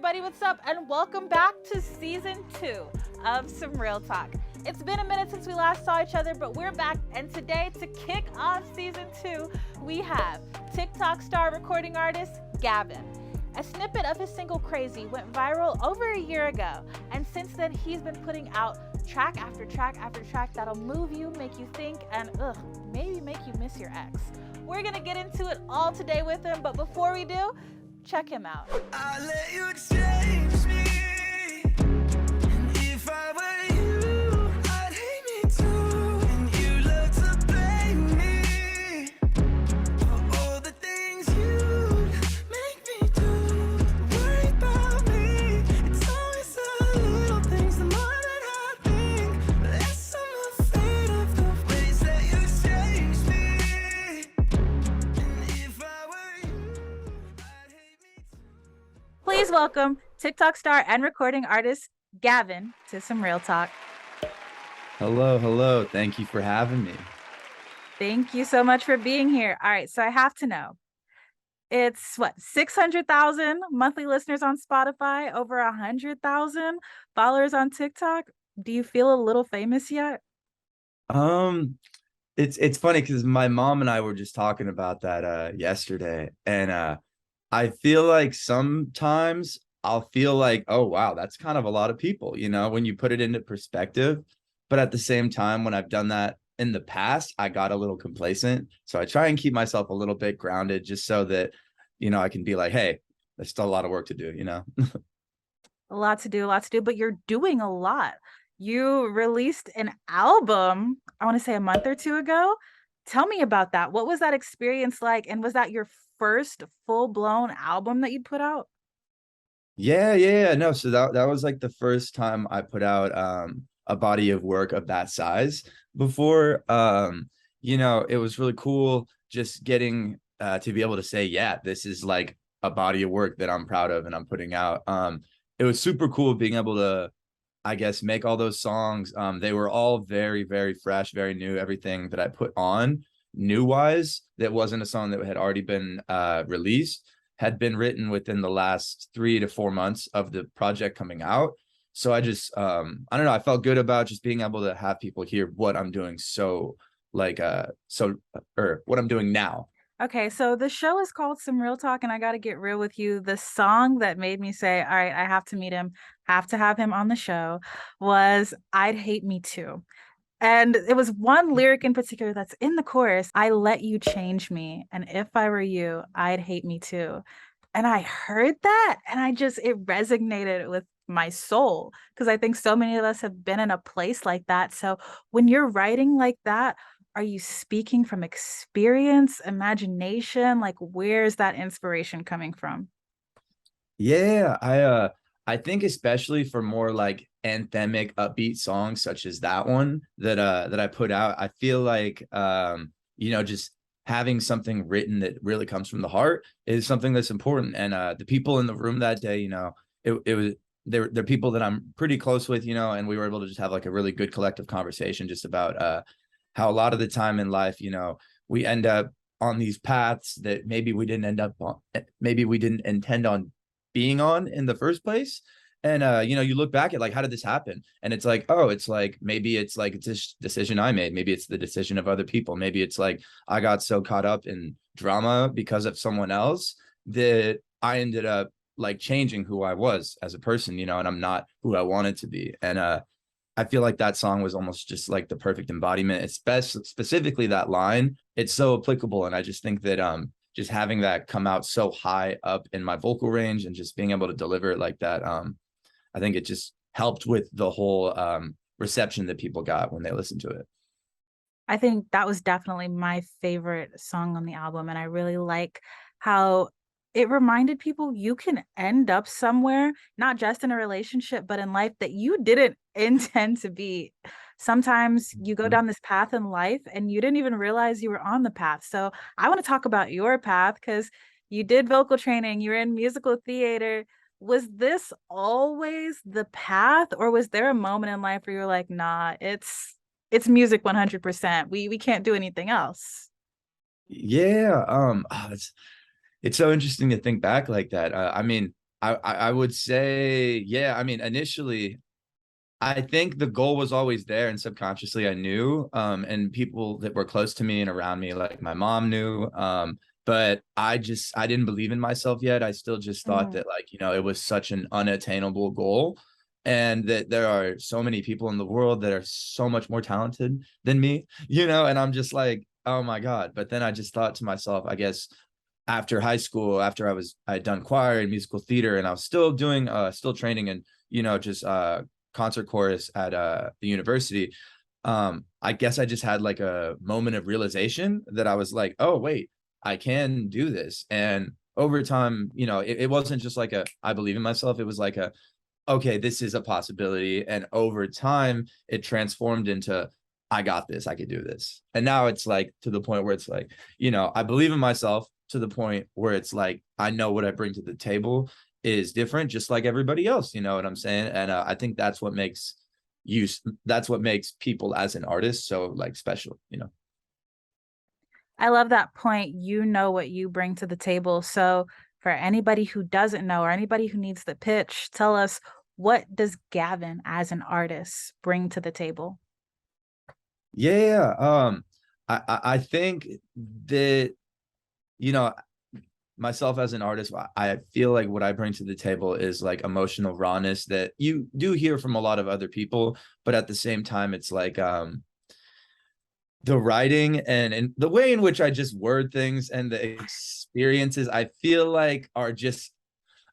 everybody, what's up? And welcome back to season 2 of Some Real Talk. It's been a minute since we last saw each other, but we're back, and today to kick off season 2, we have TikTok star recording artist Gavn. A snippet of his single Crazy went viral over a year ago, and since then he's been putting out track after track after track that'll move you, make you think, and maybe make you miss your ex. We're gonna get into it all today with him, but before we do, check him out. I let you change me, and if I were you, I'd hate me too, and you love to blame me for all the things you make me do. Worry about me, it's always the little things. The more that I think, the less I'm afraid of the ways that you change me, and if I were you, I'd hate me too. Please welcome TikTok star and recording artist Gavn to Some Real Talk. Hello. Thank you for having me. Thank you so much for being here. All right, so I have to know. It's 600,000 monthly listeners on Spotify, over 100,000 followers on TikTok. Do you feel a little famous yet? It's funny because my mom and I were just talking about that yesterday, and I feel like sometimes I'll feel like, oh wow, that's kind of a lot of people, when you put it into perspective. But at the same time, when I've done that in the past, I got a little complacent. So I try and keep myself a little bit grounded just so that, I can be like, hey, there's still a lot of work to do, A lot to do, but you're doing a lot. You released an album, I want to say a month or two ago. Tell me about that. What was that experience like? And was that your first full-blown album that you put out? Yeah. No, so that was like the first time I put out a body of work of that size before. It was really cool just getting to be able to say, yeah, this is like a body of work that I'm proud of and I'm putting out. It was super cool being able to, I guess, make all those songs. They were all very, very fresh, very new. Everything that I put on new wise, that wasn't a song that had already been released, had been written within the last 3 to 4 months of the project coming out. So I just, I don't know, I felt good about just being able to have people hear what I'm doing. Or what I'm doing now. Okay, so the show is called Some Real Talk, and I got to get real with you. The song that made me say, all right, I have to meet him, have to have him on the show, was I'd Hate Me Too. And it was one lyric in particular that's in the chorus: I let you change me, and if I were you, I'd hate me too. And I heard that, and it resonated with my soul, because I think so many of us have been in a place like that. So when you're writing like that, are you speaking from experience, imagination? Like, where's that inspiration coming from? Yeah, I think especially for more like anthemic upbeat songs such as that one that I put out, I feel like just having something written that really comes from the heart is something that's important. And the people in the room that day, it was they're people that I'm pretty close with, and we were able to just have like a really good collective conversation just about how a lot of the time in life, we end up on these paths that maybe we didn't intend on being on in the first place. And you look back at like, how did this happen? And it's like, maybe it's like it's this decision I made, maybe it's the decision of other people, maybe it's like I got so caught up in drama because of someone else that I ended up like changing who I was as a person, and I'm not who I wanted to be. And I feel like that song was almost just like the perfect embodiment. It's specifically that line. It's so applicable. And I just think that just having that come out so high up in my vocal range and just being able to deliver it like that, I think it just helped with the whole reception that people got when they listened to it. I think that was definitely my favorite song on the album. And I really like how it reminded people you can end up somewhere, not just in a relationship, but in life that you didn't intend to be. Sometimes you go down this path in life and you didn't even realize you were on the path. So I want to talk about your path, because you did vocal training, you were in musical theater. Was this always the path, or was there a moment in life where you're like, nah, it's music 100%. We can't do anything else? Yeah. It's so interesting to think back like that. I mean, I would say, yeah, I mean, initially I think the goal was always there, and subconsciously I knew, and people that were close to me and around me, like my mom knew. But I didn't believe in myself yet. I still just thought Mm. that, like, it was such an unattainable goal, and that there are so many people in the world that are so much more talented than me, and I'm just like, oh my God. But then I just thought to myself, I guess after high school, after I'd done choir and musical theater, and I was still doing still training and just concert chorus at the university. I guess I just had like a moment of realization that I was like, oh wait, I can do this. And over time, it wasn't just like a I believe in myself. It was like a okay, this is a possibility. And over time, it transformed into I got this, I could do this. And now it's like to the point where it's like, I believe in myself to the point where it's like I know what I bring to the table is different, just like everybody else. You know what I'm saying? And I think you, that's what makes people as an artist so like special. I love that point. You know what you bring to the table. So, for anybody who doesn't know or anybody who needs the pitch, tell us, what does Gavin as an artist bring to the table? Yeah. I think that, you know, myself as an artist, I feel like what I bring to the table is like emotional rawness that you do hear from a lot of other people, but at the same time, it's like the writing and the way in which I just word things and the experiences I feel like are just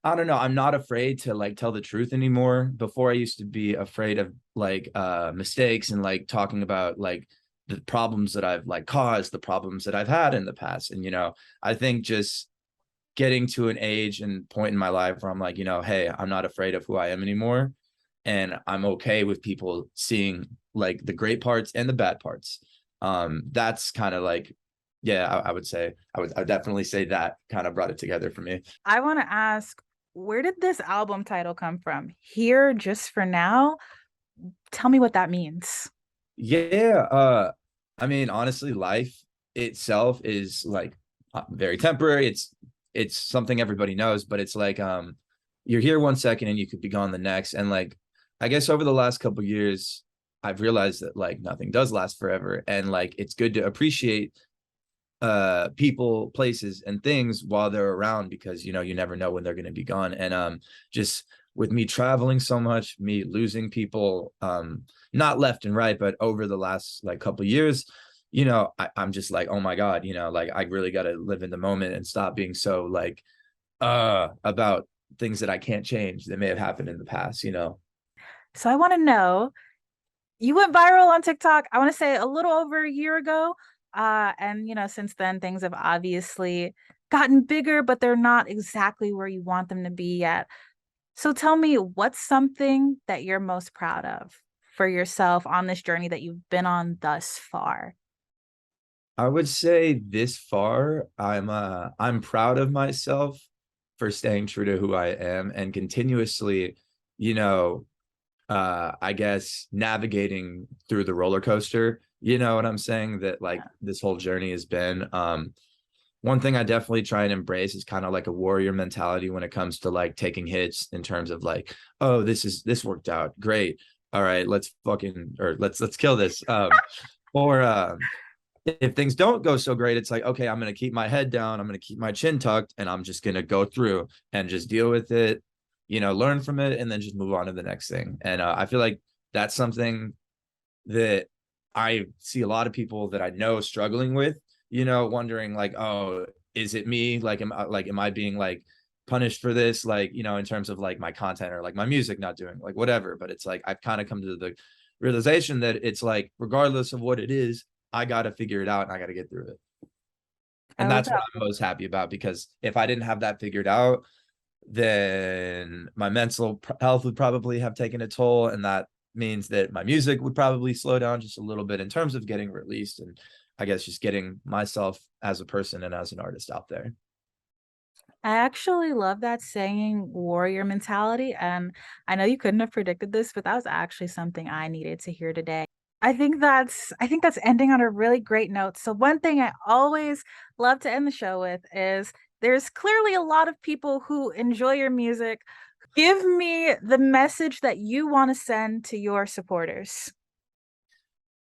I don't know. I'm not afraid to like tell the truth anymore. Before I used to be afraid of like mistakes and like talking about like the problems that I've like caused, the problems that I've had in the past. And I think just getting to an age and point in my life where I'm like, hey, I'm not afraid of who I am anymore. And I'm okay with people seeing like the great parts and the bad parts. That's kind of like, yeah, I would say, I would definitely say that kind of brought it together for me. I want to ask, where did this album title come from? Here just for now? Tell me what that means. Yeah, I mean, honestly, life itself is like very temporary. It's something everybody knows, but it's like you're here 1 second and you could be gone the next. And like I guess over the last couple of years, I've realized that like nothing does last forever. And like it's good to appreciate people, places, and things while they're around because you never know when they're gonna be gone. And just with me traveling so much, me losing people, not left and right, but over the last like couple of years, I'm just like, oh my God, like I really gotta live in the moment and stop being so like about things that I can't change that may have happened in the past. So I want to know, you went viral on TikTok, I want to say a little over a year ago. And since then things have obviously gotten bigger, but they're not exactly where you want them to be yet. So tell me, what's something that you're most proud of for yourself on this journey that you've been on thus far? I would say this far, I'm proud of myself for staying true to who I am and continuously, you know, I guess navigating through the roller coaster. You know what I'm saying? That like this whole journey has been. One thing I definitely try and embrace is kind of like a warrior mentality when it comes to like taking hits in terms of like, oh, this worked out great. All right, let's fucking or let's kill this. Or if things don't go so great, it's like, okay, I'm going to keep my head down. I'm going to keep my chin tucked and I'm just going to go through and just deal with it, learn from it and then just move on to the next thing. And I feel like that's something that I see a lot of people that I know struggling with, wondering like, oh, is it me? Am I being like punished for this? Like, in terms of like my content or like my music not doing like whatever. But it's like, I've kind of come to the realization that it's like, regardless of what it is, I got to figure it out and I got to get through it. I And love that's what that. I'm most happy about because if I didn't have that figured out, then my mental health would probably have taken a toll. And that means that my music would probably slow down just a little bit in terms of getting released. And I guess just getting myself as a person and as an artist out there. I actually love that saying, warrior mentality. And I know you couldn't have predicted this, but that was actually something I needed to hear today. I think that's ending on a really great note. So one thing I always love to end the show with is There's clearly a lot of people who enjoy your music. Give me the message that you want to send to your supporters.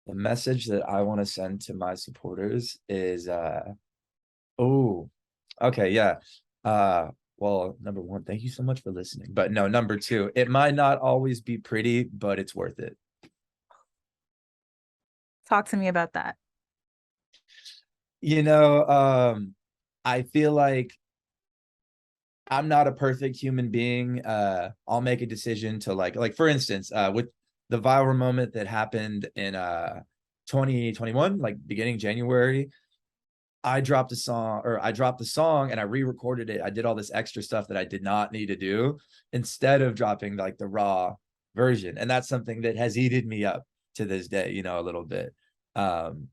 The message that I want to send to my supporters is oh, okay, yeah. Well, number one, thank you so much for listening. But no, number two, it might not always be pretty, but it's worth it. Talk to me about that. You know, I feel like I'm not a perfect human being. I'll make a decision to like for instance, with the viral moment that happened in 2021, like beginning January, I dropped the song and I re-recorded it. I did all this extra stuff that I did not need to do instead of dropping like the raw version. And that's something that has eaten me up to this day, you know, a little bit. Um,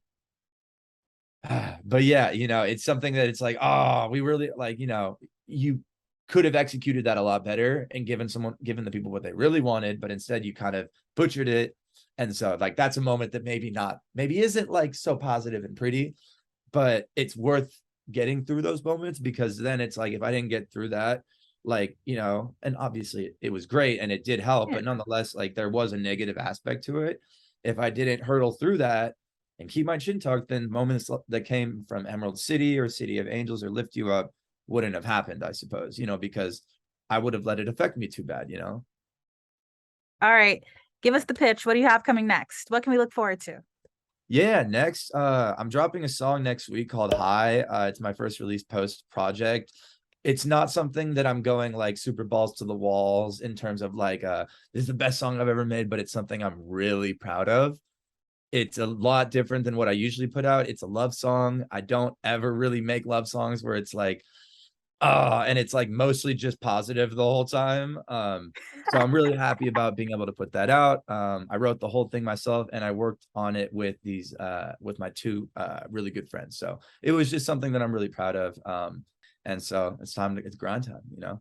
but yeah, you know, it's something that it's like, oh, we really like, you know, you could have executed that a lot better and given the people what they really wanted, but instead you kind of butchered it. And so like that's a moment that maybe isn't like so positive and pretty, but it's worth getting through those moments, because then it's like if I didn't get through that, like, you know, and obviously it was great and it did help, Yeah. but nonetheless, like there was a negative aspect to it. If I didn't hurdle through that and keep my chin tucked, then moments that came from Emerald City or City of Angels or Lift You Up wouldn't have happened, I suppose, you know, because I would have let it affect me too bad, you know. All right. Give us the pitch. What do you have coming next? What can we look forward to? Yeah, next, I'm dropping a song next week called High. It's my first release post project. It's not something that I'm going like super balls to the walls in terms of like this is the best song I've ever made, but it's something I'm really proud of. It's a lot different than what I usually put out. It's a love song. I don't ever really make love songs where it's like, and it's like mostly just positive the whole time. So I'm really happy about being able to put that out. I wrote the whole thing myself and I worked on it with with my two really good friends. So it was just something that I'm really proud of. And so it's grind time, you know.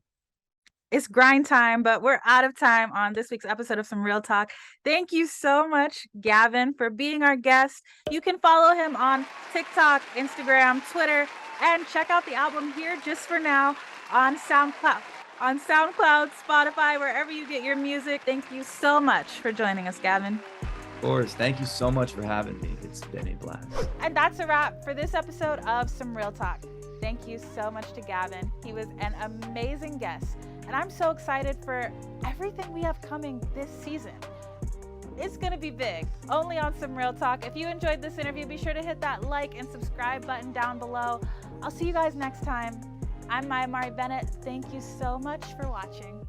It's grind time, but we're out of time on this week's episode of Some Real Talk. Thank you so much, Gavin, for being our guest. You can follow him on TikTok, Instagram, Twitter, and check out the album Here Just For Now on SoundCloud, Spotify, wherever you get your music. Thank you so much for joining us, Gavin. Of course, thank you so much for having me. It's been a blast. And that's a wrap for this episode of Some Real Talk. Thank you so much to Gavin. He was an amazing guest. And I'm so excited for everything we have coming this season. It's going to be big, only on Some Real Talk. If you enjoyed this interview, be sure to hit that like and subscribe button down below. I'll see you guys next time. I'm Maya Mari Bennett. Thank you so much for watching.